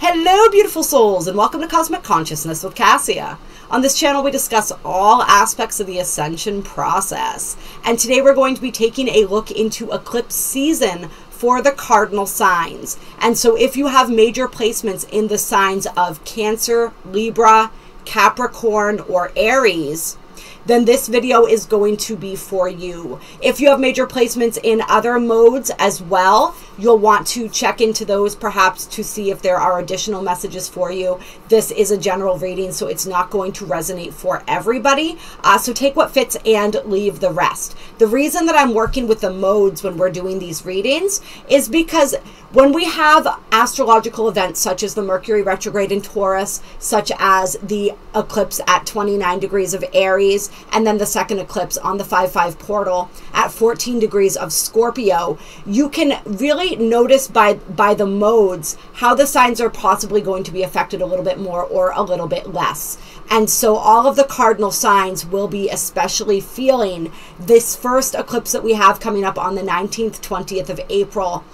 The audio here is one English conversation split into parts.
Hello, beautiful souls, and welcome to Cosmic Consciousness with Kassia. On this channel, we discuss all aspects of the ascension process. And today we're going to be taking a look into eclipse season for the cardinal signs. And so if you have major placements in the signs of Cancer, Libra, Capricorn, or Aries, then this video is going to be for you. If you have major placements in other modes as well, you'll want to check into those perhaps to see if there are additional messages for you. This is a general reading, so it's not going to resonate for everybody. So take what fits and leave the rest. The reason that I'm working with the modes when we're doing these readings is because when we have astrological events such as the Mercury retrograde in Taurus, such as the eclipse at 29 degrees of Aries, and then the second eclipse on the 5-5 portal at 14 degrees of Scorpio, you can really notice by the modes how the signs are possibly going to be affected a little bit more or a little bit less. And so all of the cardinal signs will be especially feeling this first eclipse that we have coming up on the 19th, 20th of April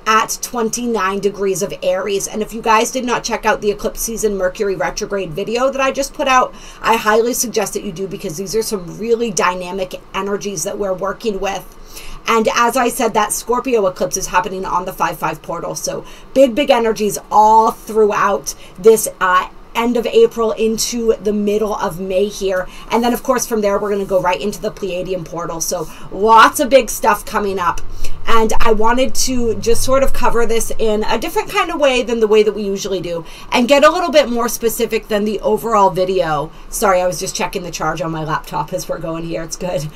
at 29 degrees of Aries. And if you guys did not check out the eclipse season Mercury retrograde video that I just put out, I highly suggest that you do, because these are some really dynamic energies that we're working with. And as I said, that Scorpio eclipse is happening on the 5-5 portal. So big energies all throughout this end of April into the middle of May here. And then of course from there we're going to go right into the Pleiadian portal. So lots of big stuff coming up. And I wanted to just sort of cover this in a different kind of way than the way that we usually do, and get a little bit more specific than the overall video. Sorry, I was just checking the charge on my laptop as we're going here. It's good.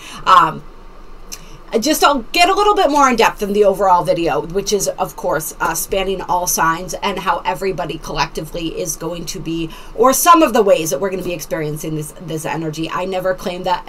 I'll get a little bit more in depth in the overall video, which is, of course, spanning all signs and how everybody collectively is going to be, or some of the ways that we're going to be experiencing this energy. I never claim that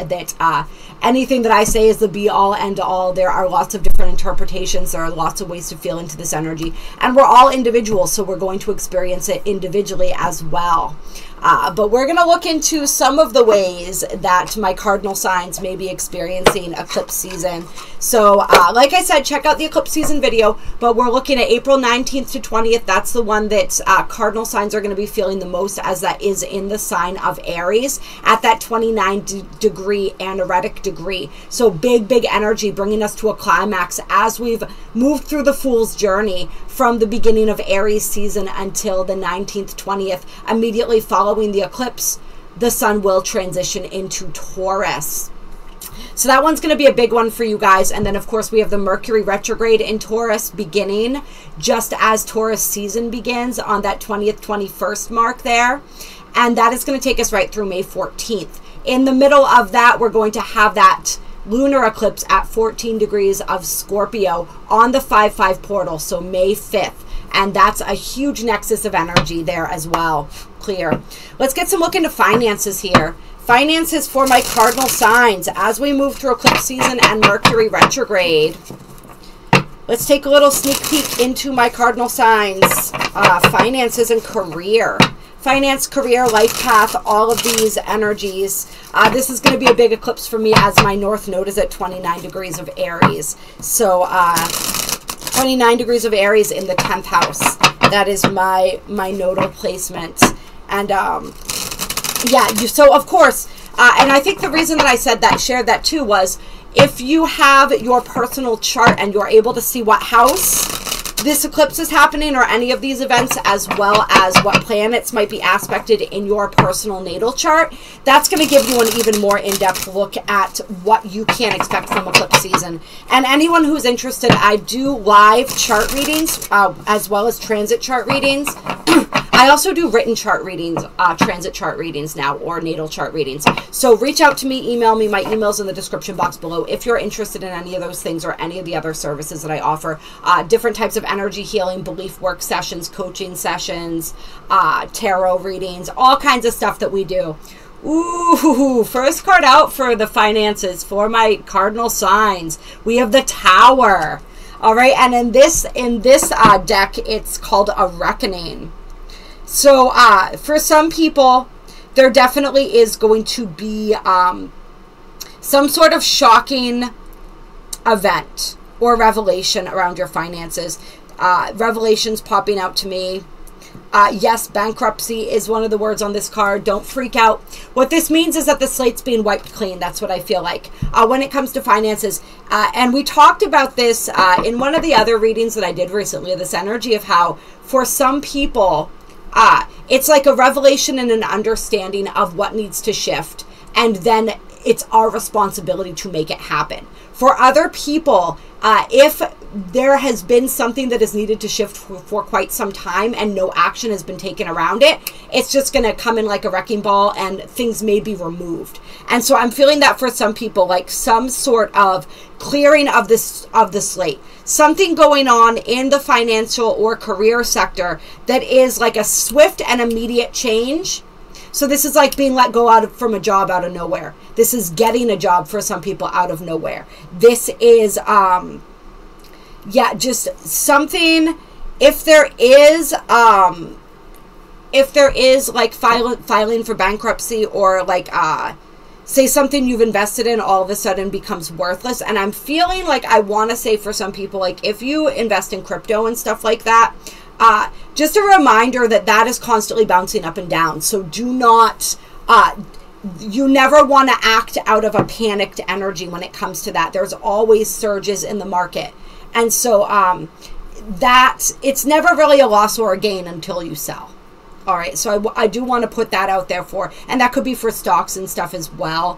anything that I say is the be-all, end-all. There are lots of different interpretations. There are lots of ways to feel into this energy. And we're all individuals, so we're going to experience it individually as well. But we're going to look into some of the ways that my cardinal signs may be experiencing eclipse season. So like I said, check out the eclipse season video, but we're looking at April 19th to 20th. That's the one that cardinal signs are going to be feeling the most, as that is in the sign of Aries at that 29 degree aneretic degree. So big energy, bringing us to a climax as we've moved through the Fool's journey from the beginning of Aries season until the 19th, 20th. Immediately following the eclipse, the sun will transition into Taurus. So that one's going to be a big one for you guys. And then of course we have the Mercury retrograde in Taurus beginning just as Taurus season begins on that 20th, 21st mark there. And that is going to take us right through May 14th. In the middle of that, we're going to have that lunar eclipse at 14 degrees of Scorpio on the 5-5 portal, so May 5th. And that's a huge nexus of energy there as well. Clear. Let's get some look into finances here. Finances for my cardinal signs as we move through eclipse season and Mercury retrograde. Let's take a little sneak peek into my cardinal signs. Finances and career. Finance, career, life path, all of these energies. This is going to be a big eclipse for me as my North Node is at 29 degrees of Aries. So 29 degrees of Aries in the 10th house. That is my nodal placement. And yeah, so of course, and I think the reason that I said that, shared that too, was if you have your personal chart and you're able to see what house this eclipse is happening, or any of these events, as well as what planets might be aspected in your personal natal chart, that's going to give you an even more in-depth look at what you can expect from eclipse season. And anyone who's interested, I do live chart readings as well as transit chart readings. I also do written chart readings, transit chart readings now, or natal chart readings. So reach out to me, email me. My email's in the description box below if you're interested in any of those things or any of the other services that I offer. Different types of energy healing, belief work sessions, coaching sessions, tarot readings, all kinds of stuff that we do. Ooh, first card out for the finances for my cardinal signs. We have the Tower. All right, and in this deck, it's called a Reckoning. So for some people, there definitely is going to be some sort of shocking event or revelation around your finances. Revelations popping out to me. Yes, bankruptcy is one of the words on this card. Don't freak out. What this means is that the slate's being wiped clean. That's what I feel like when it comes to finances. And we talked about this in one of the other readings that I did recently, this energy of how for some people, it's like a revelation and an understanding of what needs to shift. And then it's our responsibility to make it happen. For other people, if there has been something that is needed to shift for quite some time and no action has been taken around it, it's just going to come in like a wrecking ball and things may be removed. And so I'm feeling that for some people, like some sort of clearing of the slate, something going on in the financial or career sector that is like a swift and immediate change. So this is like being let go from a job out of nowhere. This is getting a job for some people out of nowhere. This is, yeah, just something, if there is like filing for bankruptcy or like, say something you've invested in all of a sudden becomes worthless. And I'm feeling like I want to say for some people, like if you invest in crypto and stuff like that, just a reminder that that is constantly bouncing up and down. So do not, you never want to act out of a panicked energy when it comes to that. There's always surges in the market. And so it's never really a loss or a gain until you sell. All right, so I do want to put that out there for, and that could be for stocks and stuff as well,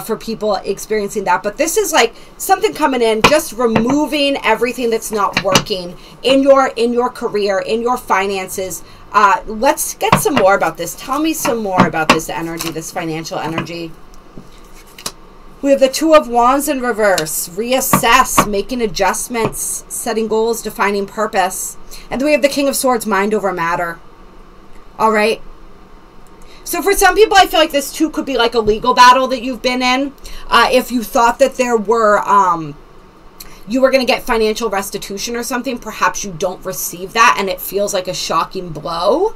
for people experiencing that. But this is like something coming in, just removing everything that's not working in your career, in your finances. Let's get some more about this. Tell me some more about this energy, this financial energy. We have the Two of Wands in reverse. Reassess, making adjustments, setting goals, defining purpose. And then we have the King of Swords, mind over matter. All right. So for some people, I feel like this too could be like a legal battle that you've been in. If you thought that there were, you were going to get financial restitution or something, perhaps you don't receive that and it feels like a shocking blow.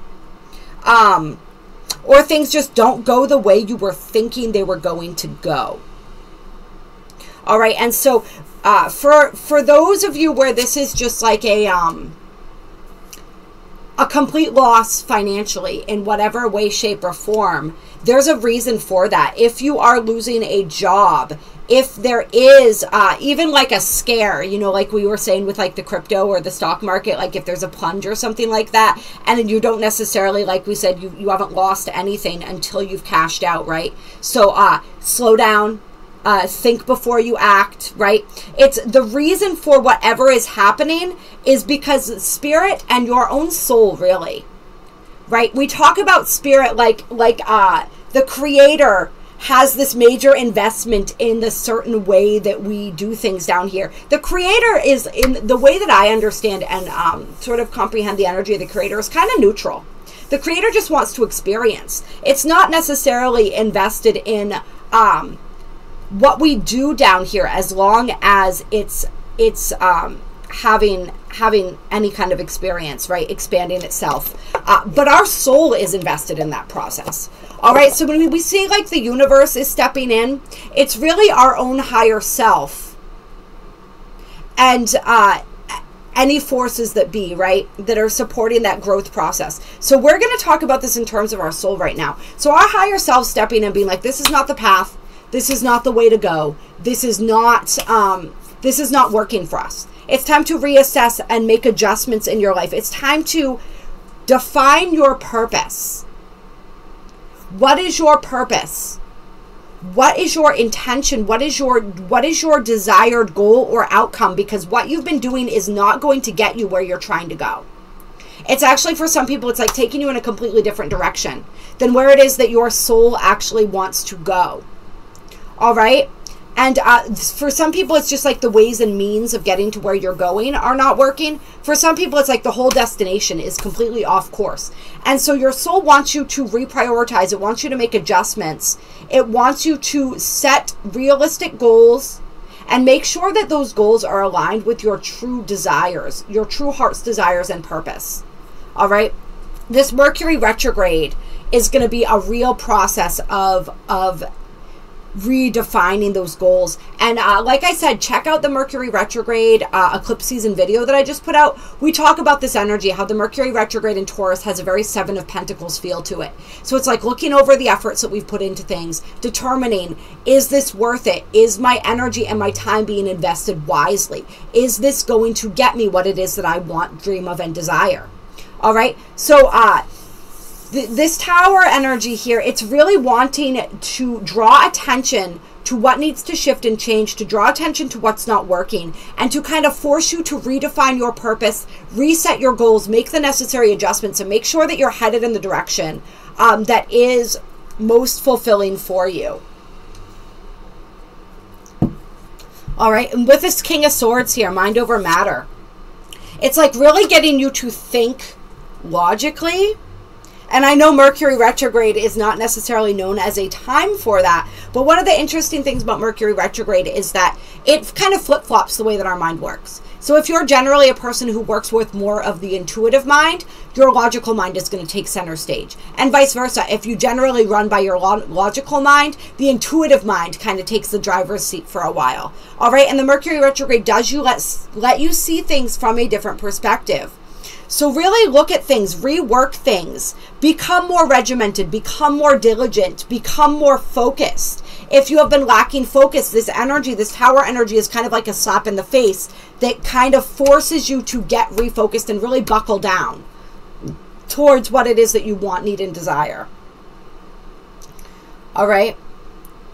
Or things just don't go the way you were thinking they were going to go. All right. And so for those of you where this is just like a complete loss financially in whatever way, shape, or form, there's a reason for that. If you are losing a job, if there is even like a scare, you know, like we were saying with like the crypto or the stock market, like if there's a plunge or something like that, and then you don't necessarily, like we said, you haven't lost anything until you've cashed out, right? So slow down. Think before you act, right? It's the reason for whatever is happening is because spirit and your own soul, really, right? We talk about spirit like the creator has this major investment in the certain way that we do things down here. The creator is, in the way that I understand and sort of comprehend the energy of the creator, is kind of neutral. The creator just wants to experience. It's not necessarily invested in what we do down here, as long as it's having any kind of experience, right? Expanding itself. But our soul is invested in that process. All right. So when we see like the universe is stepping in, it's really our own higher self and any forces that be, right, that are supporting that growth process. So we're going to talk about this in terms of our soul right now. So our higher self stepping in and being like, this is not the path. This is not the way to go. This is not working for us. It's time to reassess and make adjustments in your life. It's time to define your purpose. What is your purpose? What is your intention? What is your desired goal or outcome? Because what you've been doing is not going to get you where you're trying to go. It's actually, for some people, it's like taking you in a completely different direction than where it is that your soul actually wants to go. All right. And for some people, it's just like the ways and means of getting to where you're going are not working. For some people, it's like the whole destination is completely off course. And so your soul wants you to reprioritize. It wants you to make adjustments. It wants you to set realistic goals and make sure that those goals are aligned with your true desires, your true heart's desires and purpose. All right. This Mercury retrograde is going to be a real process of redefining those goals. And like I said, check out the Mercury retrograde eclipse season video that I just put out. We talk about this energy, how the Mercury retrograde in Taurus has a very Seven of Pentacles feel to it. So it's like looking over the efforts that we've put into things, determining, is this worth it? Is my energy and my time being invested wisely? Is this going to get me what it is that I want, dream of, and desire? All right. So this Tower energy here, it's really wanting to draw attention to what needs to shift and change, to draw attention to what's not working, and to kind of force you to redefine your purpose, reset your goals, make the necessary adjustments, and make sure that you're headed in the direction that is most fulfilling for you. All right, and with this King of Swords here, mind over matter, it's like really getting you to think logically. And I know Mercury retrograde is not necessarily known as a time for that, but one of the interesting things about Mercury retrograde is that it kind of flip-flops the way that our mind works. So if you're generally a person who works with more of the intuitive mind, your logical mind is going to take center stage. And vice versa. If you generally run by your logical mind, the intuitive mind kind of takes the driver's seat for a while. All right, and the Mercury retrograde does let you see things from a different perspective. So really look at things, rework things, become more regimented, become more diligent, become more focused. If you have been lacking focus, this energy, this Tower energy is kind of like a slap in the face that kind of forces you to get refocused and really buckle down towards what it is that you want, need, and desire. All right.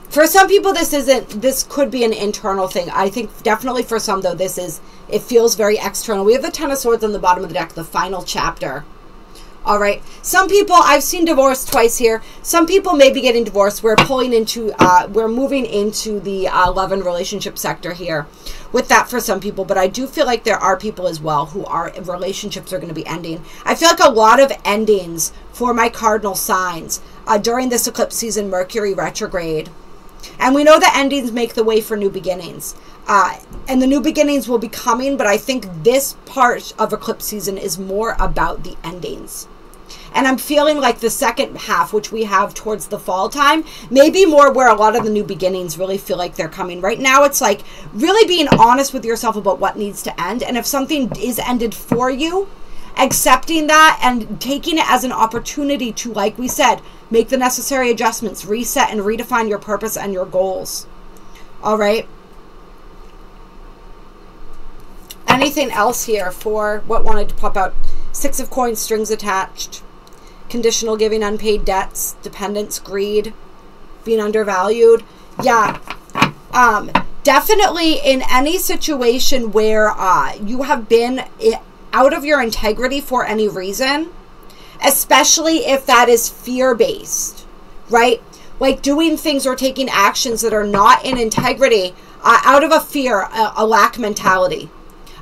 For some people, this could be an internal thing. I think definitely for some, though, it feels very external. We have the Ten of Swords on the bottom of the deck, the final chapter. All right. Some people, I've seen divorce twice here. Some people may be getting divorced. We're moving into the love and relationship sector here with that for some people. But I do feel like there are people as well who relationships are going to be ending. I feel like a lot of endings for my cardinal signs during this eclipse season, Mercury retrograde. And we know that endings make the way for new beginnings. And the new beginnings will be coming, but I think this part of eclipse season is more about the endings. And I'm feeling like the second half, which we have towards the fall time, maybe more where a lot of the new beginnings really feel like they're coming. Right now, it's like really being honest with yourself about what needs to end. And if something is ended for you, accepting that and taking it as an opportunity to, like we said, make the necessary adjustments, reset and redefine your purpose and your goals. All right. Anything else here for what wanted to pop out? Six of Coins, strings attached, conditional giving, unpaid debts, dependence, greed, being undervalued. Yeah. Definitely in any situation where you have been out of your integrity for any reason, especially if that is fear-based, right? Like doing things or taking actions that are not in integrity out of a fear, a lack mentality,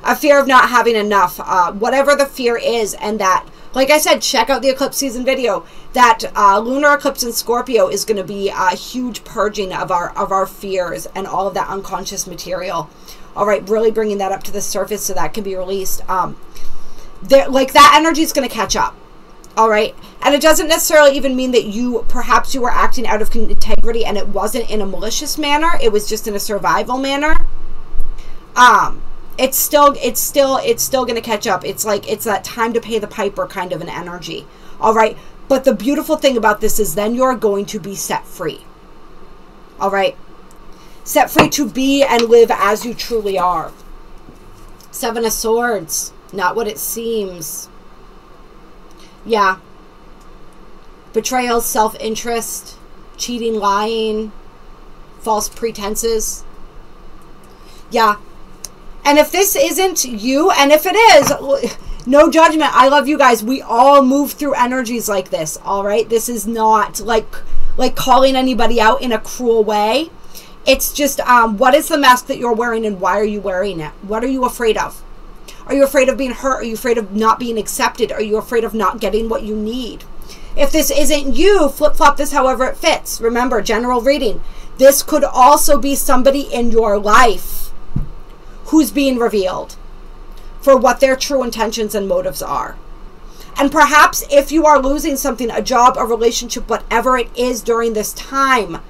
a fear of not having enough, whatever the fear is. And that, like I said, check out the eclipse season video. That lunar eclipse in Scorpio is going to be a huge purging of our fears and all of that unconscious material. All right, really bringing that up to the surface so that can be released. Like that energy is going to catch up. All right. And it doesn't necessarily even mean that perhaps you were acting out of integrity and it wasn't in a malicious manner. It was just in a survival manner. It's still going to catch up. It's like, it's that time to pay the piper kind of an energy. All right. But the beautiful thing about this is then you're going to be set free. All right. Set free to be and live as you truly are. Seven of Swords. Not what it seems. Yeah. Betrayal, self-interest, cheating, lying, false pretenses. Yeah. And if this isn't you, and if it is, no judgment. I love you guys. We all move through energies like this, all right? This is not like calling anybody out in a cruel way. It's just what is the mask that you're wearing and why are you wearing it? What are you afraid of? Are you afraid of being hurt? Are you afraid of not being accepted? Are you afraid of not getting what you need? If this isn't you, flip-flop this however it fits. Remember, general reading. This could also be somebody in your life who's being revealed for what their true intentions and motives are. And perhaps if you are losing something, a job, a relationship, whatever it is during this time,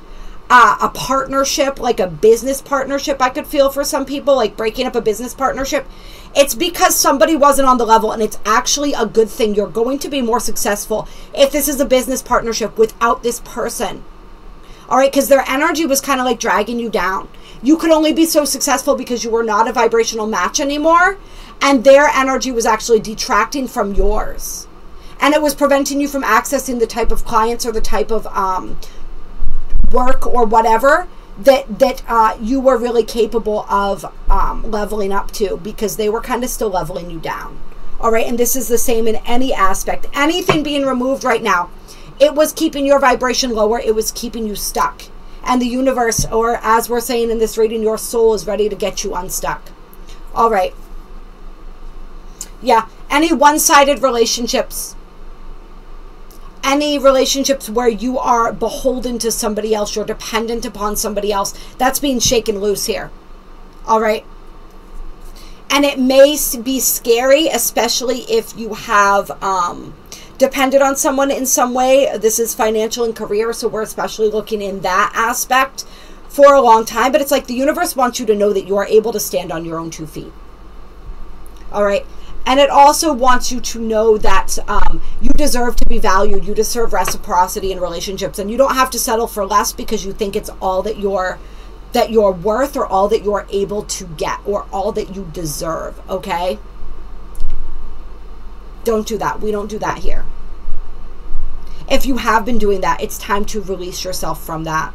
a partnership, like a business partnership, I could feel for some people, like breaking up a business partnership. It's because somebody wasn't on the level, and it's actually a good thing. You're going to be more successful if this is a business partnership without this person. All right, because their energy was kind of like dragging you down. You could only be so successful because you were not a vibrational match anymore, and their energy was actually detracting from yours. And it was preventing you from accessing the type of clients or the type of work or whatever that you were really capable of leveling up to, because they were kind of still leveling you down. All right, and this is the same in any aspect. Anything being removed right now, it was keeping your vibration lower. It was keeping you stuck. And the universe, or as we're saying in this reading, your soul is ready to get you unstuck. All right. Yeah, any one-sided relationships, any relationships where you are beholden to somebody else, you're dependent upon somebody else, that's being shaken loose here. All right. And it may be scary, especially if you have depended on someone in some way. This is financial and career, so we're especially looking in that aspect for a long time. But it's like the universe wants you to know that you are able to stand on your own 2 feet. All right. And it also wants you to know that you deserve to be valued. You deserve reciprocity in relationships. And you don't have to settle for less because you think it's all that you're worth, or all that you're able to get, or all that you deserve. Okay? Don't do that. We don't do that here. If you have been doing that, it's time to release yourself from that.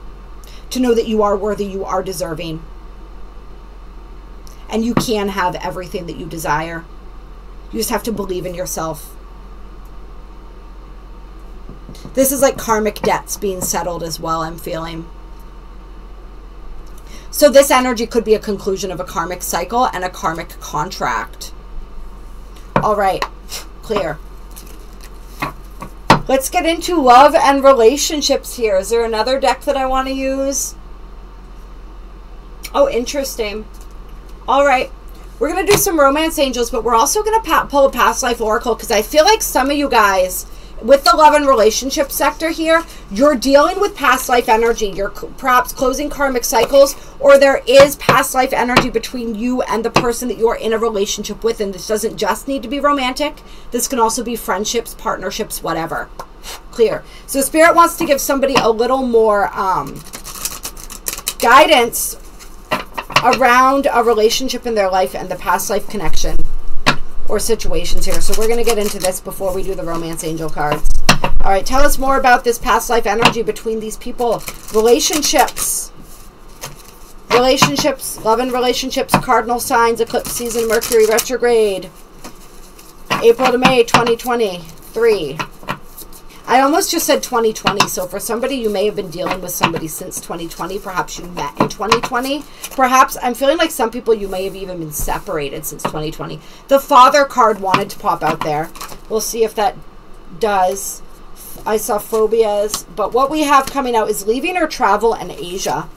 To know that you are worthy, you are deserving. And you can have everything that you desire. You just have to believe in yourself. This is like karmic debts being settled as well, I'm feeling. So this energy could be a conclusion of a karmic cycle and a karmic contract. All right, clear. Let's get into love and relationships here. Is there another deck that I want to use? Oh, interesting. All right. We're going to do some romance angels, but we're also going to pull a past life oracle, because I feel like some of you guys with the love and relationship sector here, you're dealing with past life energy. You're perhaps closing karmic cycles, or there is past life energy between you and the person that you're in a relationship with. And this doesn't just need to be romantic. This can also be friendships, partnerships, whatever. Clear. So Spirit wants to give somebody a little more guidance around a relationship in their life and the past life connection or situations here. So we're going to get into this before we do the romance angel cards. All right, tell us more about this past life energy between these people. Relationships, love and relationships, cardinal signs, eclipse season, Mercury retrograde, April to May 2023. I almost just said 2020. So for somebody, you may have been dealing with somebody since 2020. Perhaps you met in 2020. Perhaps, I'm feeling like some people, you may have even been separated since 2020. The Father card wanted to pop out there. We'll see if that does. I saw phobias. But what we have coming out is leaving or travel in Asia.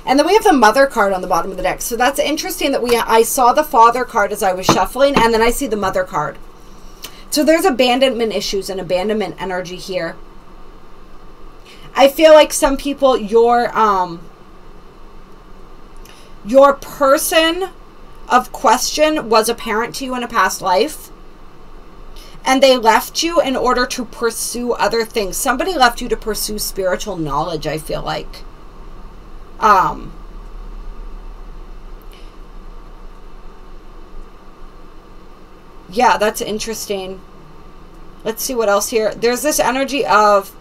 And then we have the Mother card on the bottom of the deck. So that's interesting that I saw the Father card as I was shuffling, and then I see the Mother card. So there's abandonment issues and abandonment energy here. I feel like some people, your person of question was a parent to you in a past life, and they left you in order to pursue other things. Somebody left you to pursue spiritual knowledge, I feel like. Yeah, that's interesting. Let's see what else here. There's this energy of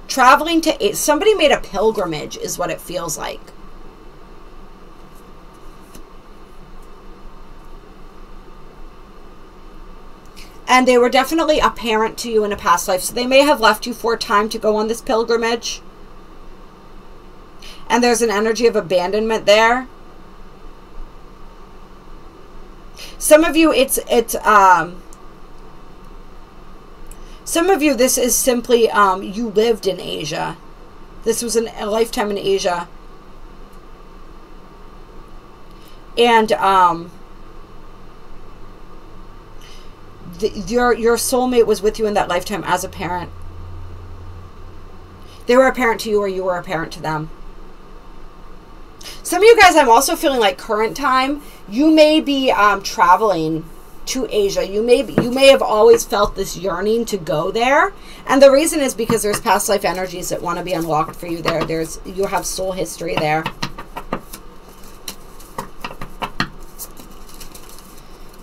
traveling to... Somebody made a pilgrimage is what it feels like. And they were definitely a parent to you in a past life. So they may have left you for a time to go on this pilgrimage. And there's an energy of abandonment there. Some of you, some of you, this is simply, you lived in Asia. This was a lifetime in Asia. And, your soulmate was with you in that lifetime as a parent. They were a parent to you, or you were a parent to them. Some of you guys, I'm also feeling like current time, you may be traveling to Asia. You may have always felt this yearning to go there. And the reason is because there's past life energies that want to be unlocked for you there. You have soul history there.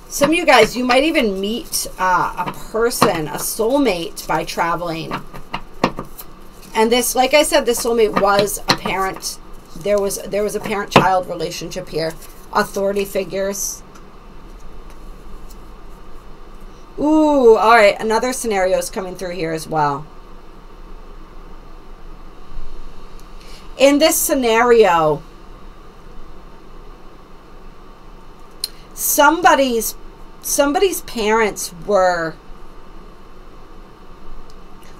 Some of you guys, you might even meet a person, a soulmate, by traveling. And this, like I said, this soulmate was a parent. There was a parent-child relationship here. Authority figures. Ooh, all right. Another scenario is coming through here as well. In this scenario, somebody's parents were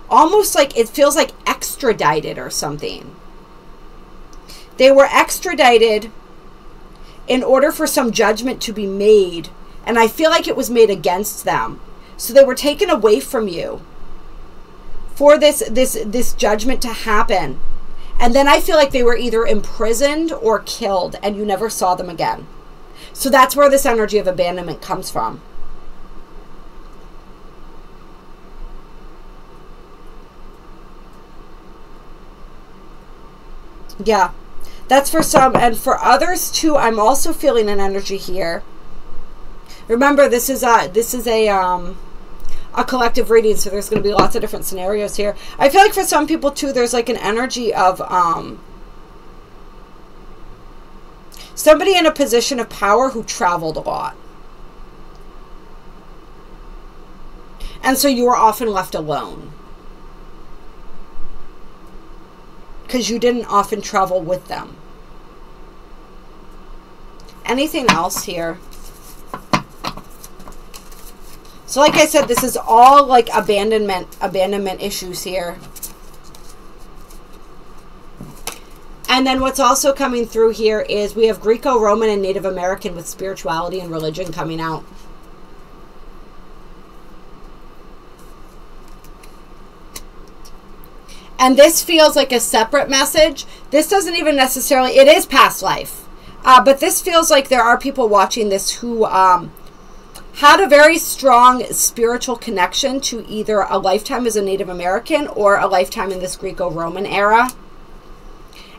almost like, it feels like extradited or something. They were extradited in order for some judgment to be made, and I feel like it was made against them. So they were taken away from you for this judgment to happen. And then I feel like they were either imprisoned or killed, and you never saw them again. So that's where this energy of abandonment comes from. Yeah, that's for some. And for others too, I'm also feeling an energy here. Remember, this is a collective reading, so there's going to be lots of different scenarios here. I feel like for some people too, there's like an energy of somebody in a position of power who traveled a lot. And so you were often left alone, because you didn't often travel with them. Anything else here? So like I said, this is all like abandonment issues here. And then what's also coming through here is we have Greco-Roman and Native American with spirituality and religion coming out. And this feels like a separate message. This doesn't even necessarily, it is past life. But this feels like there are people watching this who had a very strong spiritual connection to either a lifetime as a Native American or a lifetime in this Greco-Roman era.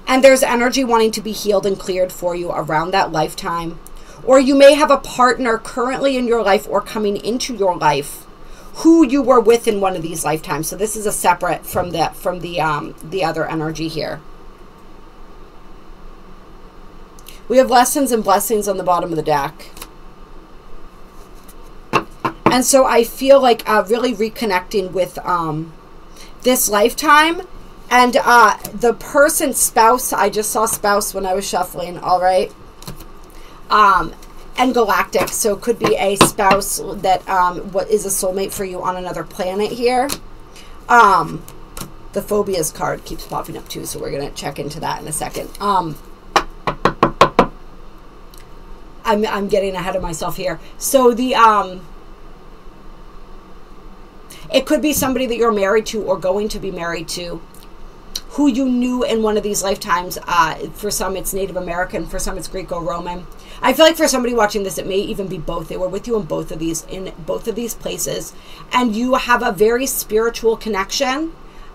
And there's energy wanting to be healed and cleared for you around that lifetime. Or you may have a partner currently in your life or coming into your life who you were with in one of these lifetimes. So this is a separate from the other energy here. We have lessons and blessings on the bottom of the deck. And so I feel like really reconnecting with this lifetime. And the person's spouse, I just saw spouse when I was shuffling, all right? And galactic, so it could be a spouse that what is a soulmate for you on another planet here. The phobias card keeps popping up too, so we're going to check into that in a second. I'm getting ahead of myself here. So the it could be somebody that you're married to or going to be married to, who you knew in one of these lifetimes. For some it's Native American, for some it's Greco-Roman. I feel like for somebody watching this, it may even be both. They were with you in both of these places, and you have a very spiritual connection,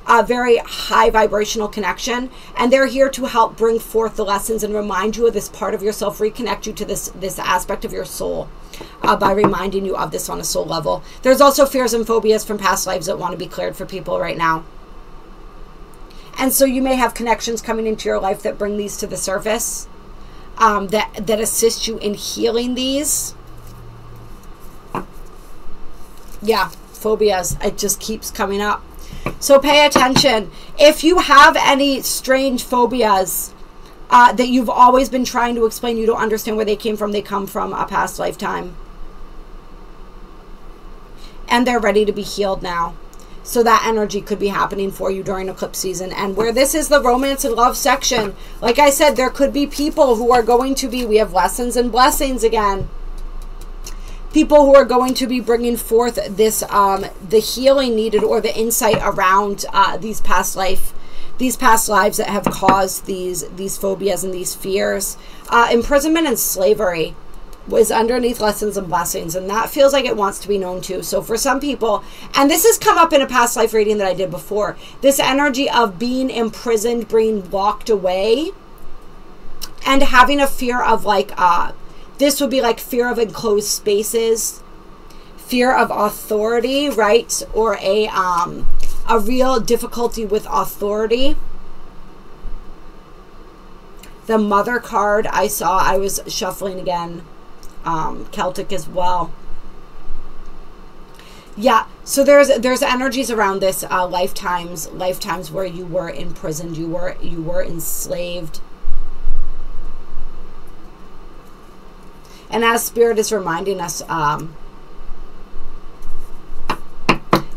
a very high vibrational connection, and they're here to help bring forth the lessons and remind you of this part of yourself, reconnect you to this aspect of your soul by reminding you of this on a soul level. There's also fears and phobias from past lives that want to be cleared for people right now. And so you may have connections coming into your life that bring these to the surface, that assist you in healing these. Yeah, phobias, it just keeps coming up. So pay attention. If you have any strange phobias that you've always been trying to explain, you don't understand where they came from, they come from a past lifetime. And they're ready to be healed now. So that energy could be happening for you during eclipse season. And where this is the romance and love section, like I said, there could be people who are going to be, we have lessons and blessings again. People who are going to be bringing forth this, the healing needed or the insight around these past lives that have caused these phobias and these fears. Imprisonment and slavery was underneath lessons and blessings, and that feels like it wants to be known too. So for some people, and this has come up in a past life reading that I did before, this energy of being imprisoned, being locked away, and having a fear of like, this would be like fear of enclosed spaces, fear of authority, right? Or a real difficulty with authority. The Mother card I saw, I was shuffling again, Celtic as well. Yeah, so there's energies around this, lifetimes where you were imprisoned, you were enslaved. And as Spirit is reminding us,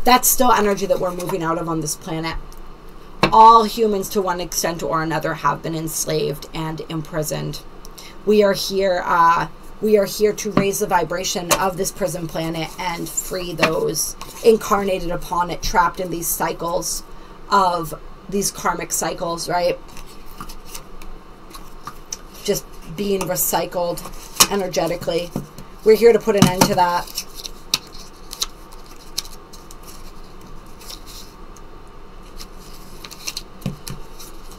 that's still energy that we're moving out of on this planet. All humans, to one extent or another, have been enslaved and imprisoned. We are here to raise the vibration of this prison planet and free those incarnated upon it, trapped in these cycles of these karmic cycles, right? Just being recycled energetically. We're here to put an end to that.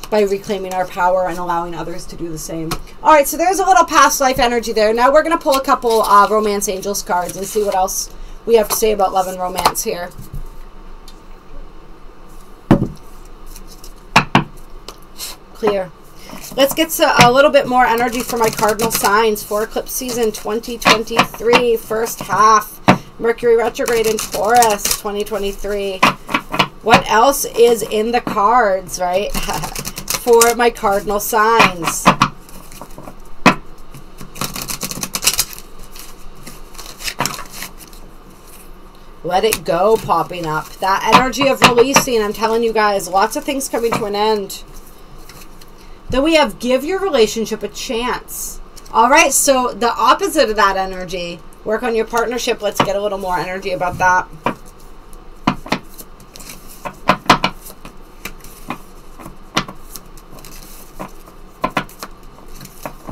By reclaiming our power and allowing others to do the same. All right, so there's a little past life energy there. Now we're going to pull a couple Romance Angels cards and see what else we have to say about love and romance here. Clear. Let's get a little bit more energy for my cardinal signs for eclipse season 2023, first half. Mercury retrograde in Taurus 2023. What else is in the cards, right? For my cardinal signs. Let it go popping up. That energy of releasing, I'm telling you guys, lots of things coming to an end. Then we have give your relationship a chance. All right, so the opposite of that energy, work on your partnership. Let's get a little more energy about that.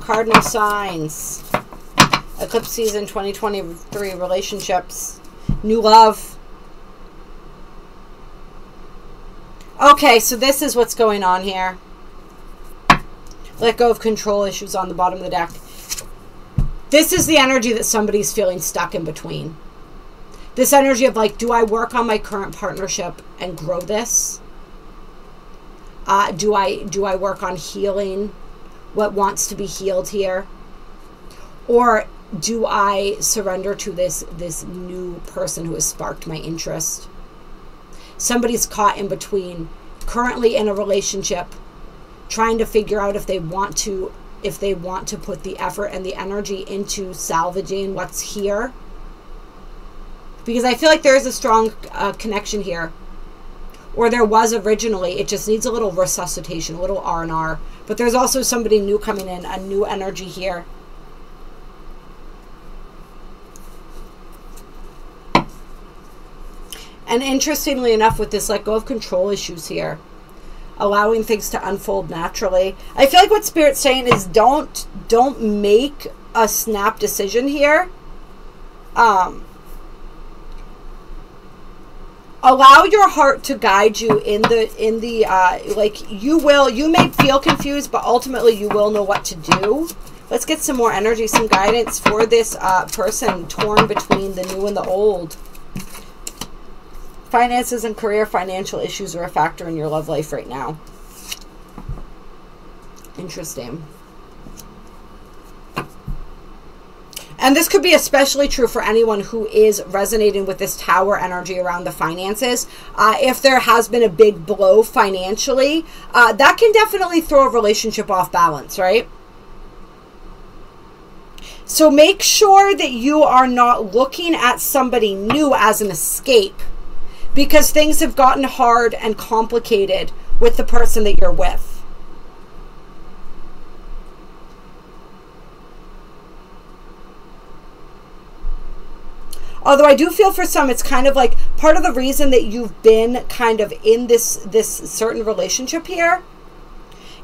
Cardinal signs. Eclipse season 2023, relationships. New love. Okay, so this is what's going on here. Let go of control issues on the bottom of the deck. This is the energy that somebody's feeling stuck in between. This energy of like, do I work on my current partnership and grow this? Do I work on healing what wants to be healed here? Or do I surrender to this new person who has sparked my interest? Somebody's caught in between, currently in a relationship, trying to figure out if they want to put the effort and the energy into salvaging what's here. Because I feel like there is a strong connection here. Or there was originally. It just needs a little resuscitation, a little R&R. But there's also somebody new coming in, a new energy here. And interestingly enough, with this let go of control issues here, allowing things to unfold naturally. I feel like what Spirit's saying is don't make a snap decision here. Allow your heart to guide you in the like you may feel confused, but ultimately you will know what to do. Let's get some more energy, some guidance for this person torn between the new and the old. Finances and career, financial issues are a factor in your love life right now. Interesting. And this could be especially true for anyone who is resonating with this tower energy around the finances. If there has been a big blow financially, that can definitely throw a relationship off balance, right? So make sure that you are not looking at somebody new as an escape, because things have gotten hard and complicated with the person that you're with. Although I do feel for some, it's kind of like part of the reason that you've been kind of in this certain relationship here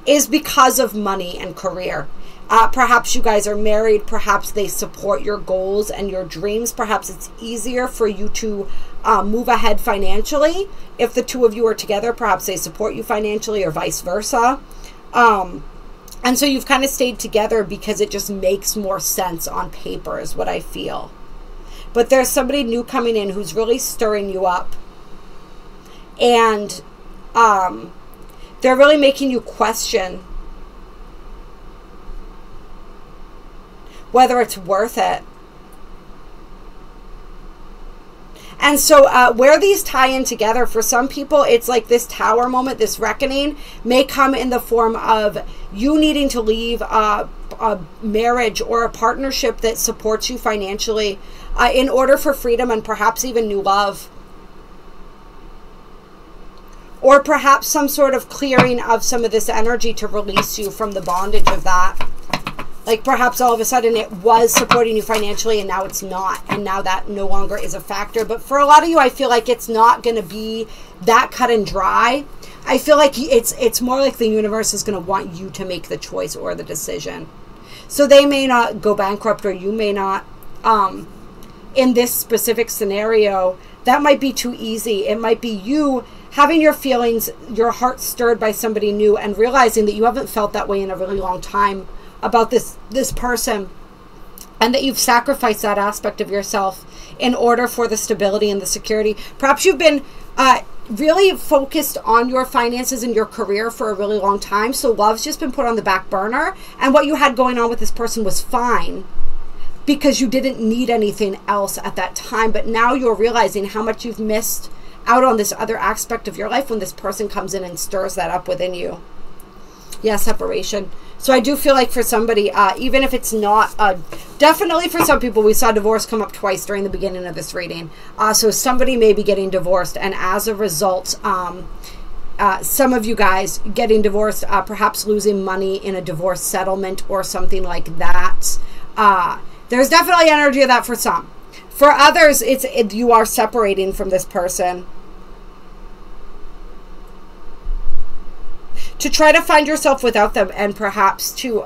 is because of money and career. Perhaps you guys are married. Perhaps they support your goals and your dreams. Perhaps it's easier for you to move ahead financially. If the two of you are together, perhaps they support you financially or vice versa. And so you've kind of stayed together because it just makes more sense on paper is what I feel. But there's somebody new coming in who's really stirring you up. And they're really making you question whether it's worth it. And so where these tie in together, for some people, it's like this tower moment, this reckoning may come in the form of you needing to leave a marriage or a partnership that supports you financially in order for freedom and perhaps even new love. Or perhaps some sort of clearing of some of this energy to release you from the bondage of that. Like perhaps all of a sudden it was supporting you financially and now it's not. And now that no longer is a factor. But for a lot of you, I feel like it's not going to be that cut and dry. I feel like it's more like the universe is going to want you to make the choice or the decision. So they may not go bankrupt or you may not. In this specific scenario, that might be too easy. It might be you having your feelings, your heart stirred by somebody new and realizing that you haven't felt that way in a really long time about this person, and that you've sacrificed that aspect of yourself in order for the stability and the security. Perhaps you've been really focused on your finances and your career for a really long time, so love's just been put on the back burner, and what you had going on with this person was fine because you didn't need anything else at that time. But now you're realizing how much you've missed out on this other aspect of your life when this person comes in and stirs that up within you. Yeah, separation. So I do feel like for somebody, even if it's not, definitely for some people, we saw divorce come up twice during the beginning of this reading. So somebody may be getting divorced, and as a result, some of you guys getting divorced, perhaps losing money in a divorce settlement or something like that. There's definitely energy of that for some. For others, you are separating from this person to try to find yourself without them, and perhaps to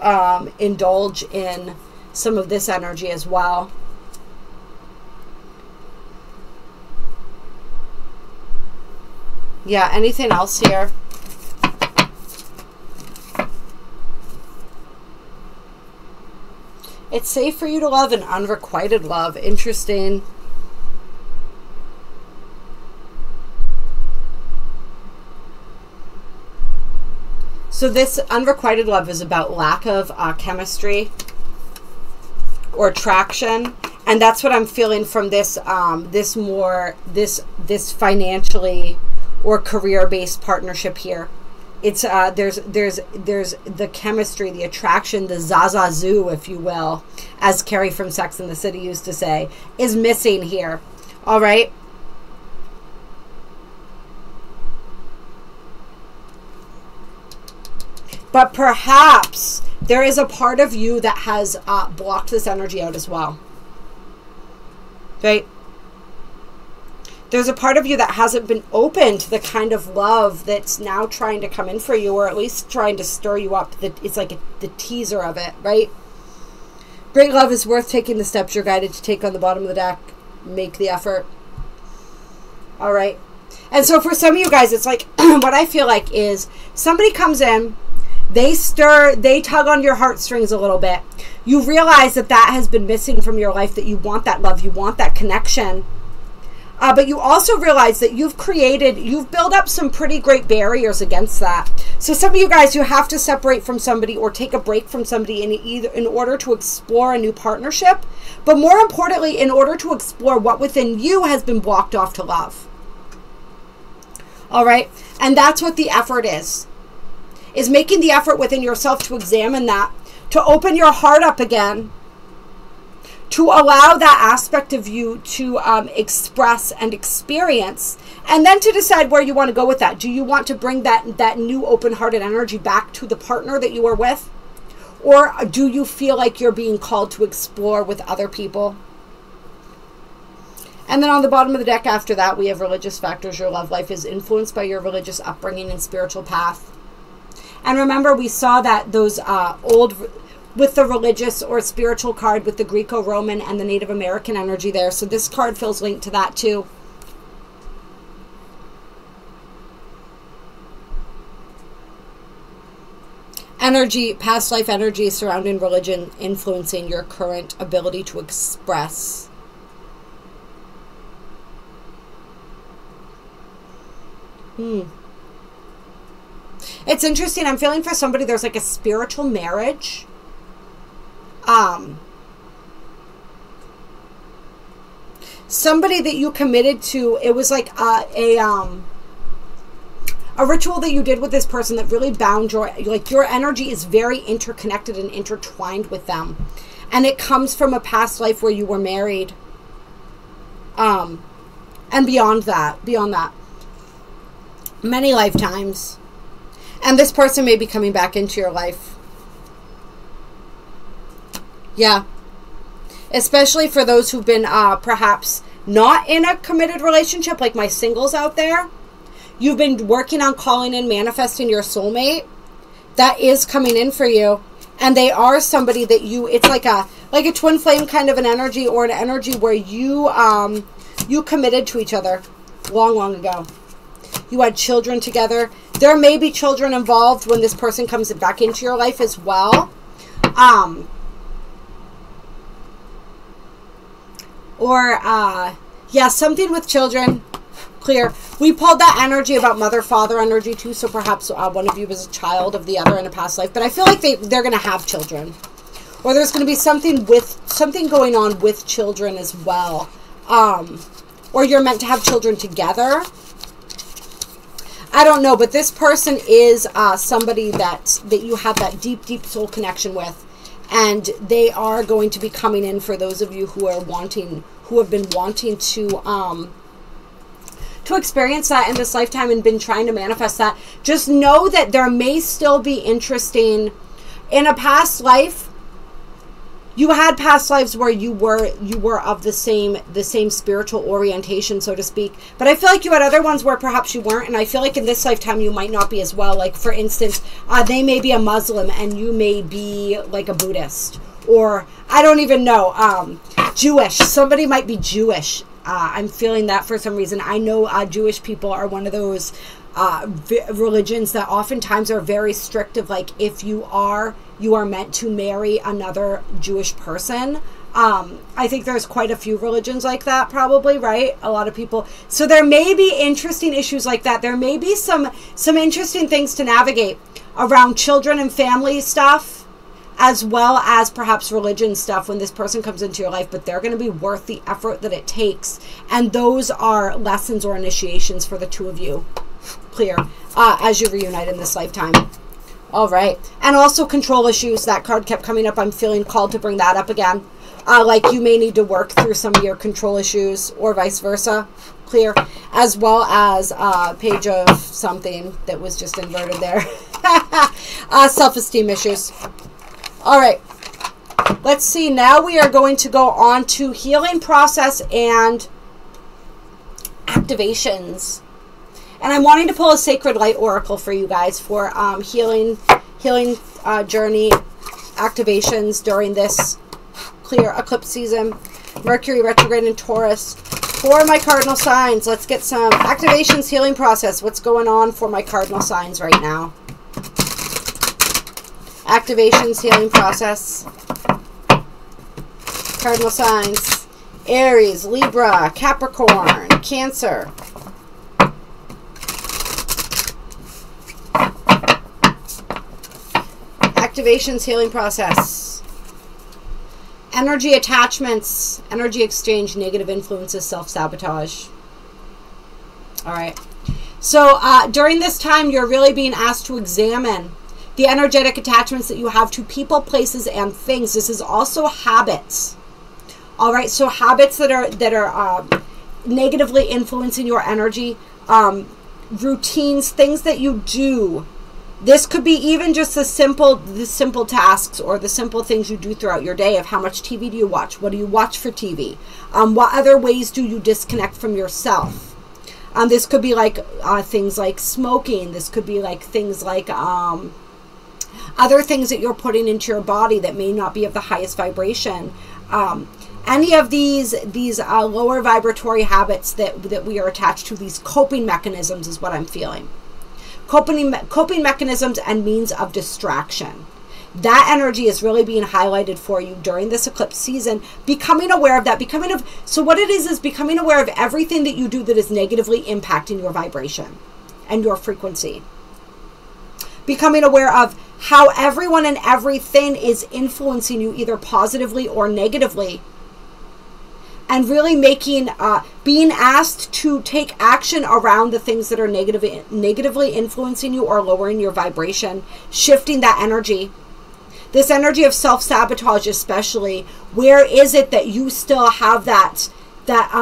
indulge in some of this energy as well. Yeah, anything else here? It's safe for you to love an unrequited love. Interesting. So this unrequited love is about lack of chemistry or attraction, and that's what I'm feeling from this this financially or career-based partnership here. It's there's the chemistry, the attraction, the zazazoo, if you will, as Carrie from Sex and the City used to say, is missing here. All right. But perhaps there is a part of you that has blocked this energy out as well. Right? There's a part of you that hasn't been open to the kind of love that's now trying to come in for you, or at least trying to stir you up. It's like the teaser of it, right? Great love is worth taking the steps you're guided to take on the bottom of the deck. Make the effort. All right. And so for some of you guys, it's like, what I feel like is somebody comes in, they tug on your heartstrings a little bit. You realize that that has been missing from your life, that you want that love, you want that connection. But you also realize that you've built up some pretty great barriers against that. So some of you guys, you have to separate from somebody or take a break from somebody in order to explore a new partnership. But more importantly, in order to explore what within you has been blocked off to love. All right. And that's what the effort is making the effort within yourself to examine that, to open your heart up again, to allow that aspect of you to express and experience, and then to decide where you want to go with that. Do you want to bring that new open-hearted energy back to the partner that you are with? Or do you feel like you're being called to explore with other people? And then on the bottom of the deck after that, we have religious factors. Your love life is influenced by your religious upbringing and spiritual path. And remember, we saw that those with the religious or spiritual card with the Greco-Roman and the Native American energy there. So this card feels linked to that too. Energy, past life energy surrounding religion influencing your current ability to express. It's interesting. I'm feeling for somebody there's like a spiritual marriage. Somebody that you committed to, it was like a ritual that you did with this person that really bound your, like your energy is very interconnected and intertwined with them. And it comes from a past life where you were married. And beyond that, many lifetimes. And this person may be coming back into your life. Yeah. Especially for those who've been perhaps not in a committed relationship, like my singles out there. You've been working on calling in, manifesting your soulmate. That is coming in for you. And they are somebody that you, it's like a twin flame kind of an energy, or an energy where you you committed to each other long ago. You had children together. There may be children involved when this person comes back into your life as well. Yeah, something with children. Clear. We pulled that energy about mother-father energy too, so perhaps one of you was a child of the other in a past life. But I feel like they're going to have children. Or there's going to be something going on with children as well. Or you're meant to have children together. I don't know, but this person is somebody that you have that deep soul connection with, and they are going to be coming in for those of you who have been wanting to experience that in this lifetime and been trying to manifest that. Just know that there may still be interesting in a past life. You had past lives where you were of the same spiritual orientation, so to speak. But I feel like you had other ones where perhaps you weren't, and I feel like in this lifetime you might not be as well. Like for instance, they may be a Muslim and you may be like a Buddhist, or I don't even know, Jewish. Somebody might be Jewish. I'm feeling that for some reason. I know Jewish people are one of those religions that oftentimes are very strict of like, if you are meant to marry another Jewish person. I think there's quite a few religions like that probably, right? A lot of people. So there may be interesting issues like that. There may be some interesting things to navigate around children and family stuff, as well as perhaps religion stuff when this person comes into your life, but they're going to be worth the effort that it takes. And those are lessons or initiations for the two of you. Clear. As you reunite in this lifetime. All right. And also control issues. That card kept coming up. I'm feeling called to bring that up again. Like you may need to work through some of your control issues or vice versa. Clear. As well as page of something that was just inverted there. Self-esteem issues. All right. Let's see. Now we are going to go on to healing process and activations. And I'm wanting to pull a sacred light oracle for you guys for healing journey activations during this clear eclipse season. Mercury retrograde in Taurus. For my cardinal signs, let's get some activations, healing process. What's going on for my cardinal signs right now? Activations, healing process. Cardinal signs. Aries, Libra, Capricorn, Cancer. Activations, healing process. Energy attachments, energy exchange, negative influences, self-sabotage. All right. So during this time, you're really being asked to examine the energetic attachments that you have to people, places, and things. This is also habits. All right. So habits that are negatively influencing your energy, routines, things that you do This could be even just the simple tasks or the simple things you do throughout your day of how much TV do you watch? What do you watch for TV? What other ways do you disconnect from yourself? This could be like things like smoking. This could be like things like other things that you're putting into your body that may not be of the highest vibration. Any of these lower vibratory habits that we are attached to, these coping mechanisms is what I'm feeling. Coping mechanisms and means of distraction. That energy is really being highlighted for you during this eclipse season. Becoming aware of that. So what it is becoming aware of everything that you do that is negatively impacting your vibration and your frequency. Becoming aware of how everyone and everything is influencing you either positively or negatively. And really being asked to take action around the things that are negatively influencing you or lowering your vibration, shifting that energy. This energy of self-sabotage especially. Where is it that you still have that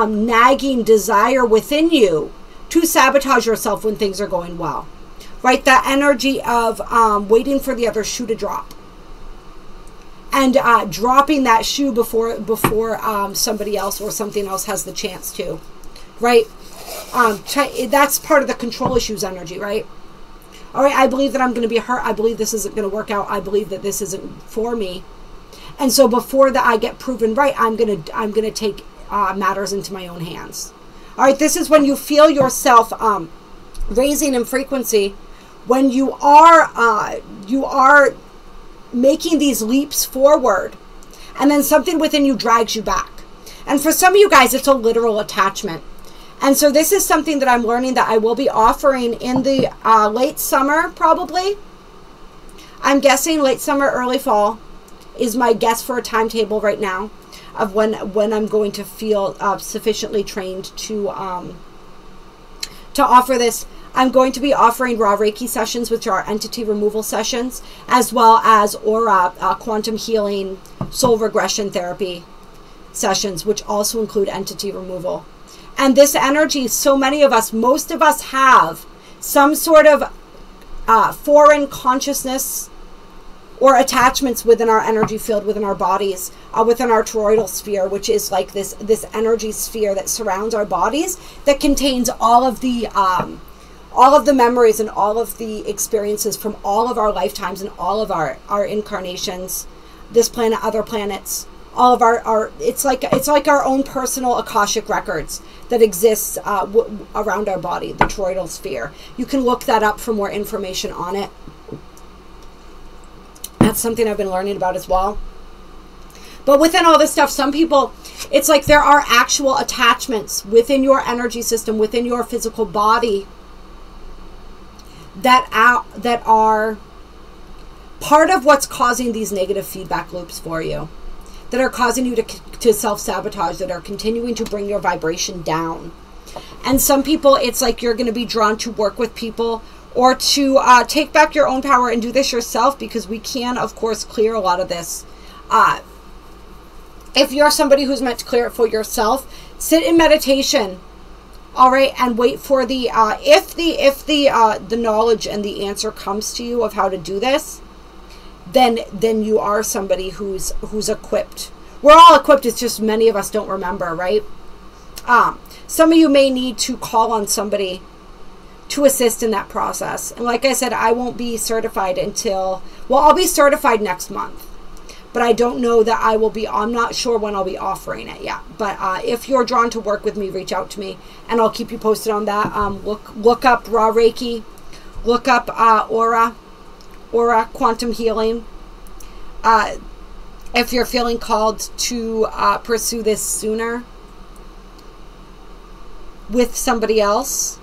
nagging desire within you to sabotage yourself when things are going well? Right? That energy of waiting for the other shoe to drop. And dropping that shoe before somebody else or something else has the chance to, right? That's part of the control issues energy, right? All right, I believe that I'm going to be hurt. I believe this isn't going to work out. I believe that this isn't for me. And so before that I get proven right, I'm going to take matters into my own hands. All right, this is when you feel yourself raising in frequency, when you are making these leaps forward, and then something within you drags you back. And for some of you guys, it's a literal attachment. And so this is something that I'm learning that I will be offering in the late summer, probably. I'm guessing late summer, early fall is my guess for a timetable right now of when I'm going to feel sufficiently trained to offer this. I'm going to be offering raw Reiki sessions, which are entity removal sessions, as well as aura, quantum healing, soul regression therapy sessions, which also include entity removal. And this energy, so many of us, most of us have some sort of foreign consciousness or attachments within our energy field, within our bodies, within our toroidal sphere, which is like this energy sphere that surrounds our bodies, that contains all of the memories and all of the experiences from all of our lifetimes and all of our incarnations, this planet, other planets, all of our it's like our own personal Akashic records that exists around our body, the toroidal sphere. You can look that up for more information on it. That's something I've been learning about as well. But within all this stuff, some people, it's like there are actual attachments within your energy system, within your physical body, that are part of what's causing these negative feedback loops for you, that are causing you to self-sabotage, that are continuing to bring your vibration down. And some people, it's like you're going to be drawn to work with people or to take back your own power and do this yourself, because we can, of course, clear a lot of this. If you're somebody who's meant to clear it for yourself, sit in meditation. All right, and wait for the if the knowledge and the answer comes to you of how to do this, then you are somebody who's equipped. We're all equipped. It's just many of us don't remember, right? Some of you may need to call on somebody to assist in that process. And like I said, I won't be certified until, well, I'll be certified next month. But I don't know that I will be, I'm not sure when I'll be offering it yet. But if you're drawn to work with me, reach out to me and I'll keep you posted on that. Look up raw Reiki, look up aura, quantum healing. If you're feeling called to pursue this sooner with somebody else.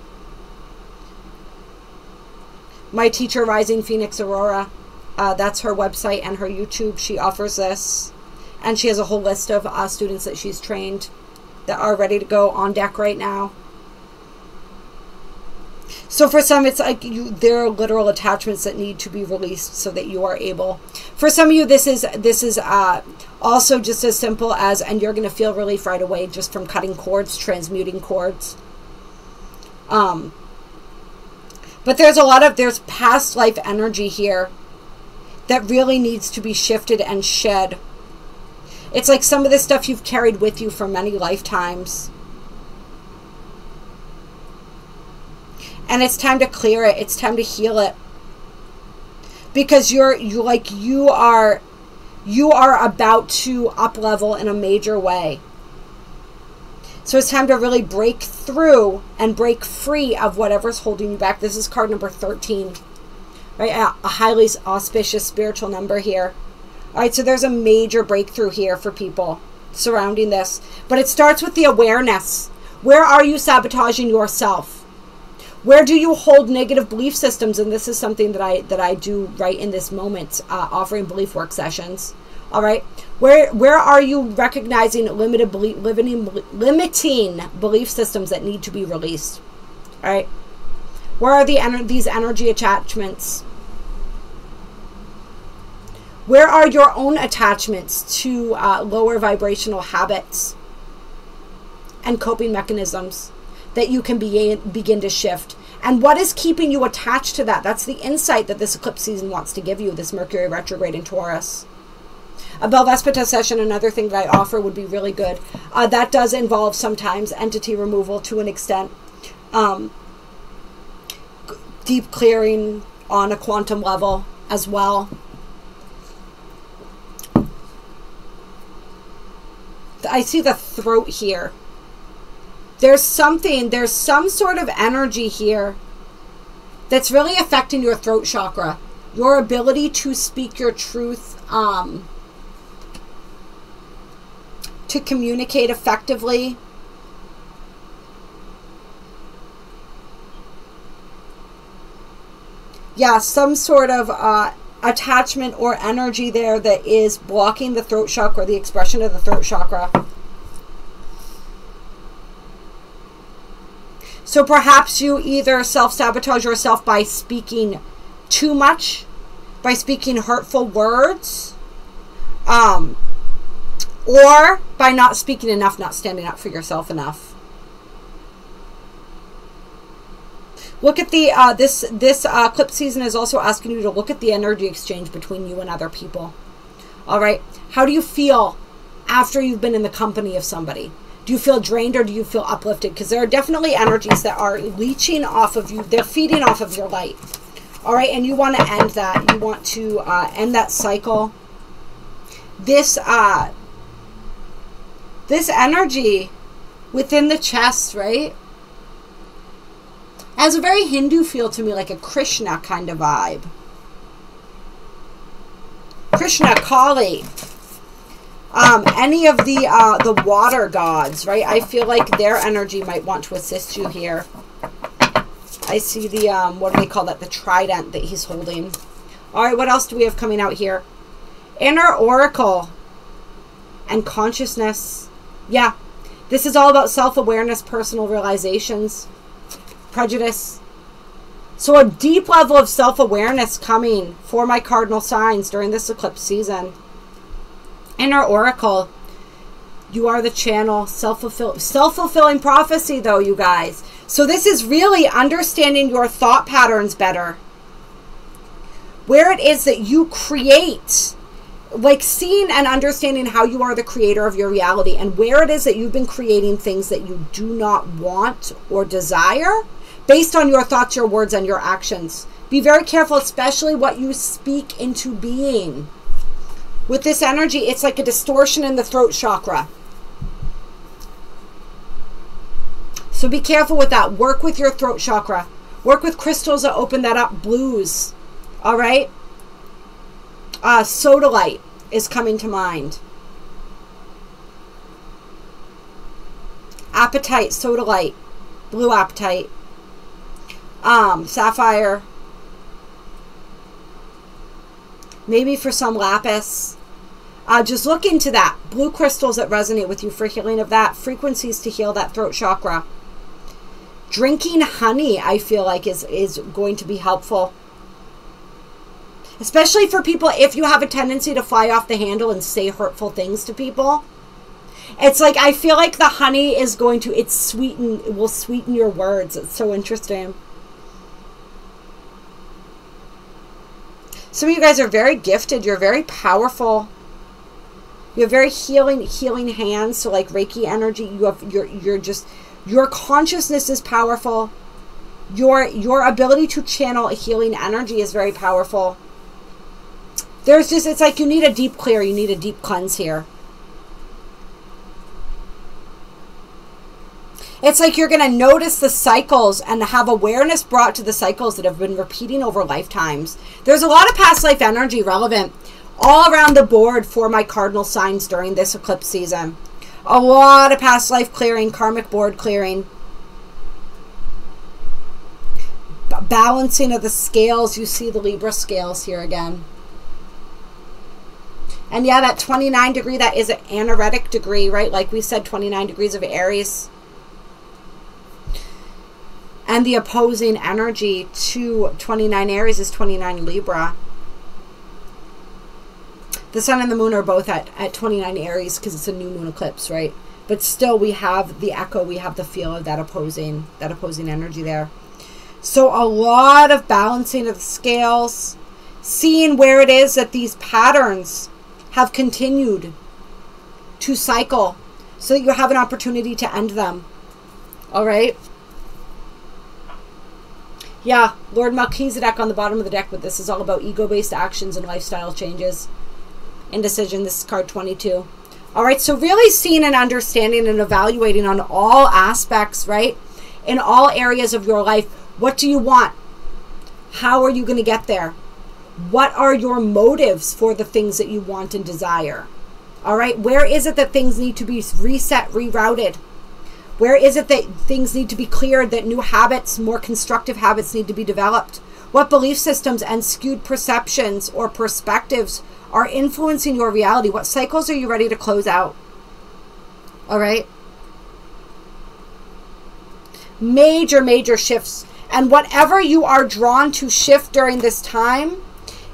My teacher, Rising Phoenix Aurora, that's her website and her YouTube. She offers this, and she has a whole list of students that she's trained that are ready to go on deck right now. So for some, it's like there are literal attachments that need to be released so that you are able. For some of you, this is also just as simple as, and you're going to feel relief right away just from cutting cords, transmuting cords. But there's past life energy here that really needs to be shifted and shed. It's like some of this stuff you've carried with you for many lifetimes. And it's time to clear it. It's time to heal it. Because you are about to up level in a major way. So it's time to really break through and break free of whatever's holding you back. This is card number 13, right? A highly auspicious spiritual number here. All right, so there's a major breakthrough here for people surrounding this. But it starts with the awareness. Where are you sabotaging yourself? Where do you hold negative belief systems? And this is something that I do right in this moment, offering belief work sessions. All right, where are you recognizing limiting belief systems that need to be released? All right, where are these energy attachments? Where are your own attachments to lower vibrational habits and coping mechanisms that you can begin to shift? And what is keeping you attached to that? That's the insight that this eclipse season wants to give you, this Mercury retrograde in Taurus. A Belvespita session, another thing that I offer, would be really good. That does involve sometimes entity removal to an extent. Deep clearing on a quantum level as well. I see the throat here. There's some sort of energy here that's really affecting your throat chakra. Your ability to speak your truth, to communicate effectively. Yeah, some sort of attachment or energy there that is blocking the throat chakra, the expression of the throat chakra. So perhaps you either self-sabotage yourself by speaking too much, by speaking hurtful words, or by not speaking enough, not standing up for yourself enough. Look at the, this eclipse season is also asking you to look at the energy exchange between you and other people. All right. How do you feel after you've been in the company of somebody? Do you feel drained or do you feel uplifted? Because there are definitely energies that are leeching off of you. They're feeding off of your light. All right. And you want to end that. You want to end that cycle. This energy within the chest, right, has a very Hindu feel to me, like a Krishna kind of vibe. Krishna, Kali, any of the water gods, right? I feel like their energy might want to assist you here. I see the, what do they call that? The trident that he's holding. All right, what else do we have coming out here? Inner Oracle and consciousness. Yeah, this is all about self-awareness, personal realizations, prejudice. So a deep level of self-awareness coming for my cardinal signs during this eclipse season. Inner Oracle, you are the channel. Self-fulfilling prophecy, though, you guys. So this is really understanding your thought patterns better. Where it is that you create, like seeing and understanding how you are the creator of your reality, and where it is that you've been creating things that you do not want or desire based on your thoughts, your words, and your actions. Be very careful, especially what you speak into being. With this energy, it's like a distortion in the throat chakra. So be careful with that. Work with your throat chakra. Work with crystals that open that up. Blues. All right? Sodalite is coming to mind. Apatite, sodalite, blue apatite. Sapphire. Maybe for some lapis. Just look into that. Blue crystals that resonate with you for healing of that. Frequencies to heal that throat chakra. Drinking honey, I feel like, is going to be helpful. Especially for people, if you have a tendency to fly off the handle and say hurtful things to people. It's like, I feel like the honey is going to, it will sweeten your words. It's so interesting. Some of you guys are very gifted. You're very powerful. You have very healing hands. So like Reiki energy, your consciousness is powerful. Your ability to channel a healing energy is very powerful. There's just, it's like you need a deep clear. You need a deep cleanse here. It's like you're going to notice the cycles and have awareness brought to the cycles that have been repeating over lifetimes. There's a lot of past life energy relevant all around the board for my cardinal signs during this eclipse season. A lot of past life clearing, karmic board clearing. Balancing of the scales. You see the Libra scales here again. And yeah, that 29 degree, that is an anaretic degree, right? Like we said, 29 degrees of Aries. And the opposing energy to 29 Aries is 29 Libra. The sun and the moon are both at 29 Aries because it's a new moon eclipse, right? But still we have the echo, we have the feel of that opposing energy there. So a lot of balancing of the scales, seeing where it is that these patterns have continued to cycle so that you have an opportunity to end them. All right? Yeah, Lord Melchizedek on the bottom of the deck, but this is all about ego-based actions and lifestyle changes. Indecision, this is card 22. All right, so really seeing and understanding and evaluating on all aspects, right? In all areas of your life. What do you want? How are you going to get there? What are your motives for the things that you want and desire? All right, where is it that things need to be reset, rerouted? Where is it that things need to be cleared, that new habits, more constructive habits need to be developed? What belief systems and skewed perceptions or perspectives are influencing your reality? What cycles are you ready to close out? All right. Major, major shifts. And whatever you are drawn to shift during this time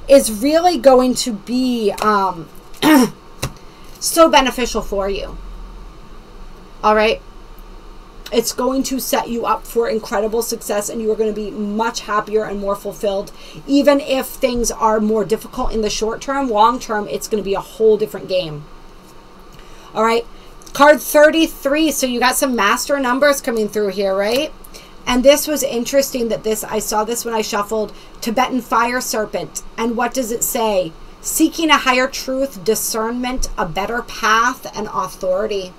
is really going to be so beneficial for you. All right. It's going to set you up for incredible success, and you are going to be much happier and more fulfilled. Even if things are more difficult in the short term, long term, it's going to be a whole different game. All right. Card 33. So you got some master numbers coming through here, right? And this was interesting that I saw this when I shuffled Tibetan fire serpent. And what does it say? Seeking a higher truth, discernment, a better path, and authority.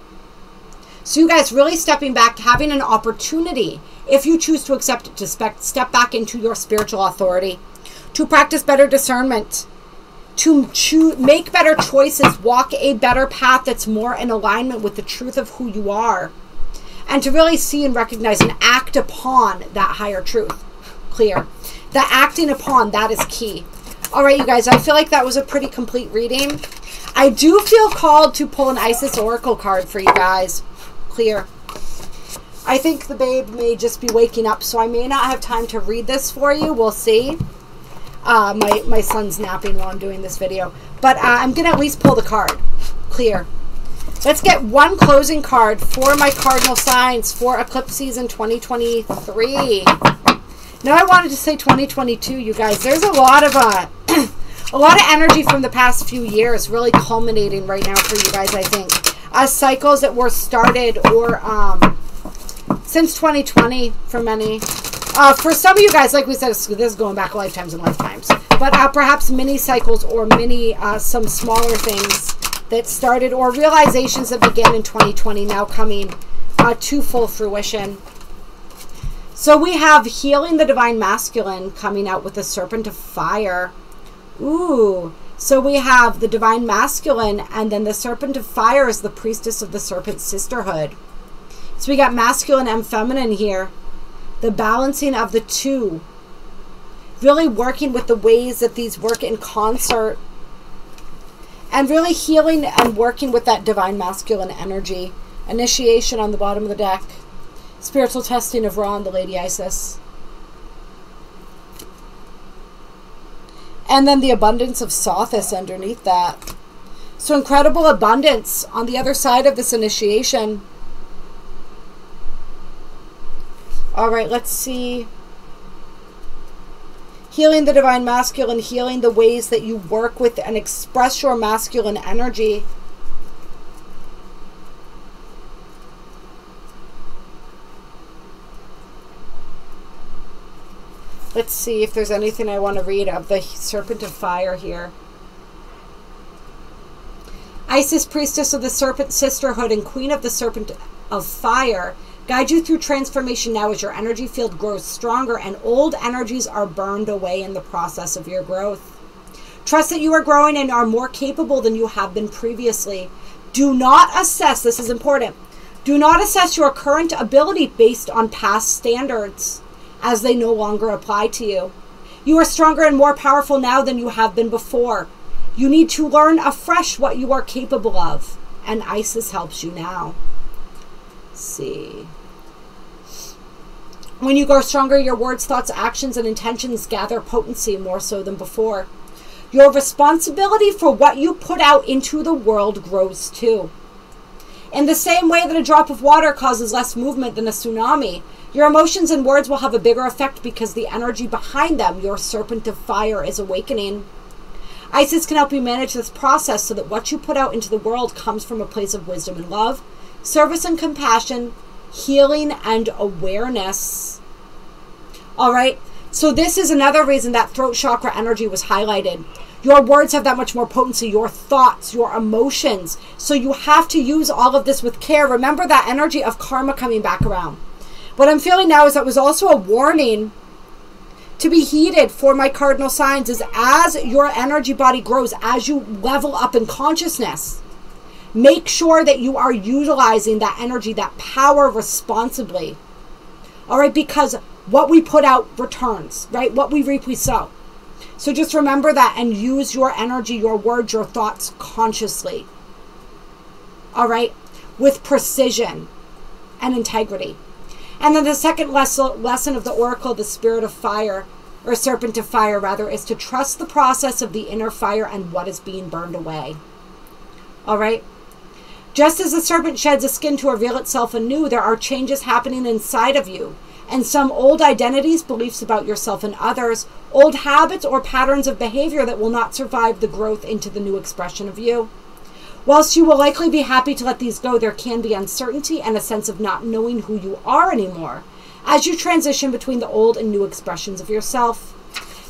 So you guys really stepping back, having an opportunity, if you choose to accept it, to step back into your spiritual authority, to practice better discernment, to make better choices, walk a better path that's more in alignment with the truth of who you are, and to really see and recognize and act upon that higher truth. Clear. The acting upon, that is key. All right, you guys, I feel like that was a pretty complete reading. I do feel called to pull an Isis Oracle card for you guys. Clear. I think the babe may just be waking up, so I may not have time to read this for you. We'll see. My son's napping while I'm doing this video. But I'm going to at least pull the card. Clear. Let's get one closing card for my cardinal signs for eclipse season 2023. Now I wanted to say 2022, you guys. There's a lot of a lot of energy from the past few years really culminating right now for you guys, I think. Cycles that were started or since 2020 for many. For some of you guys, like we said, this is going back lifetimes and lifetimes. But perhaps mini cycles or mini, some smaller things that started or realizations that began in 2020 now coming to full fruition. So we have healing the divine masculine coming out with the serpent of fire. Ooh. So we have the divine masculine, and then the serpent of fire is the priestess of the serpent sisterhood. So we got masculine and feminine here. The balancing of the two. Really working with the ways that these work in concert. And really healing and working with that divine masculine energy. Initiation on the bottom of the deck. Spiritual testing of Ra and the Lady Isis. And then the abundance of Sothis underneath that. So incredible abundance on the other side of this initiation. All right, let's see. Healing the divine masculine, healing the ways that you work with and express your masculine energy. Let's see if there's anything I want to read of the Serpent of Fire here. Isis, Priestess of the Serpent Sisterhood and Queen of the Serpent of Fire, guide you through transformation now as your energy field grows stronger and old energies are burned away in the process of your growth. Trust that you are growing and are more capable than you have been previously. Do not assess, this is important, do not assess your current ability based on past standards, as they no longer apply to you. You are stronger and more powerful now than you have been before. You need to learn afresh what you are capable of, and Isis helps you now. Let's see. When you grow stronger, your words, thoughts, actions, and intentions gather potency more so than before. Your responsibility for what you put out into the world grows too. In the same way that a drop of water causes less movement than a tsunami, your emotions and words will have a bigger effect because the energy behind them, your Serpent of Fire, is awakening. Isis can help you manage this process so that what you put out into the world comes from a place of wisdom and love, service and compassion, healing and awareness. All right, so this is another reason that throat chakra energy was highlighted. Your words have that much more potency, your thoughts, your emotions. So you have to use all of this with care. Remember that energy of karma coming back around. What I'm feeling now is that was also a warning to be heeded for my cardinal signs, is as your energy body grows, as you level up in consciousness, make sure that you are utilizing that energy, that power responsibly. All right, because what we put out returns, right? What we reap, we sow. So just remember that and use your energy, your words, your thoughts consciously. All right, with precision and integrity. And then the second lesson of the Oracle, the Spirit of Fire, or Serpent of Fire rather, is to trust the process of the inner fire and what is being burned away. All right? Just as the serpent sheds a skin to reveal itself anew, there are changes happening inside of you. And some old identities, beliefs about yourself and others, old habits or patterns of behavior that will not survive the growth into the new expression of you. Whilst you will likely be happy to let these go, there can be uncertainty and a sense of not knowing who you are anymore as you transition between the old and new expressions of yourself.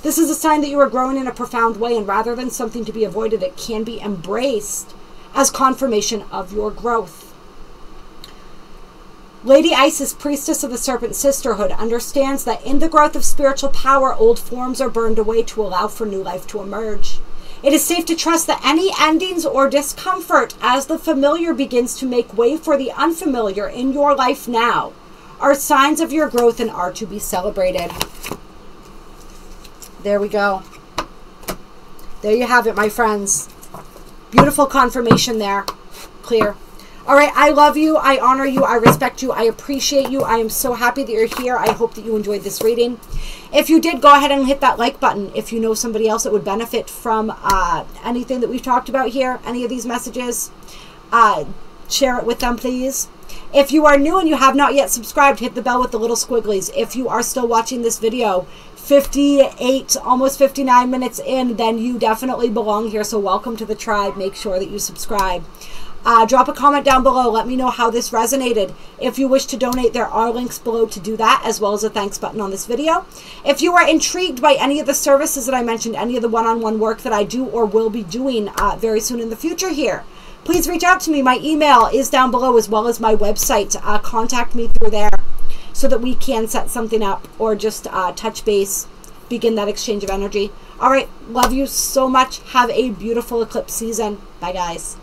This is a sign that you are growing in a profound way, and rather than something to be avoided, it can be embraced as confirmation of your growth. Lady Isis, Priestess of the Serpent Sisterhood, understands that in the growth of spiritual power, old forms are burned away to allow for new life to emerge. It is safe to trust that any endings or discomfort as the familiar begins to make way for the unfamiliar in your life now are signs of your growth and are to be celebrated. There we go. There you have it, my friends. Beautiful confirmation there. Clear. All right, I love you. I honor you. I respect you. I appreciate you. I am so happy that you're here. I hope that you enjoyed this reading. If you did, go ahead and hit that like button. If you know somebody else that would benefit from anything that we've talked about here, any of these messages, share it with them, please. If you are new and you have not yet subscribed, hit the bell with the little squigglies. If you are still watching this video 58, almost 59 minutes in, then you definitely belong here. So welcome to the tribe. Make sure that you subscribe. Drop a comment down below. Let me know how this resonated. If you wish to donate, there are links below to do that, as well as a thanks button on this video. If you are intrigued by any of the services that I mentioned, any of the one-on-one work that I do or will be doing very soon in the future here, please reach out to me. My email is down below, as well as my website. Contact me through there so that we can set something up or just touch base, begin that exchange of energy. All right, love you so much. Have a beautiful eclipse season. Bye, guys.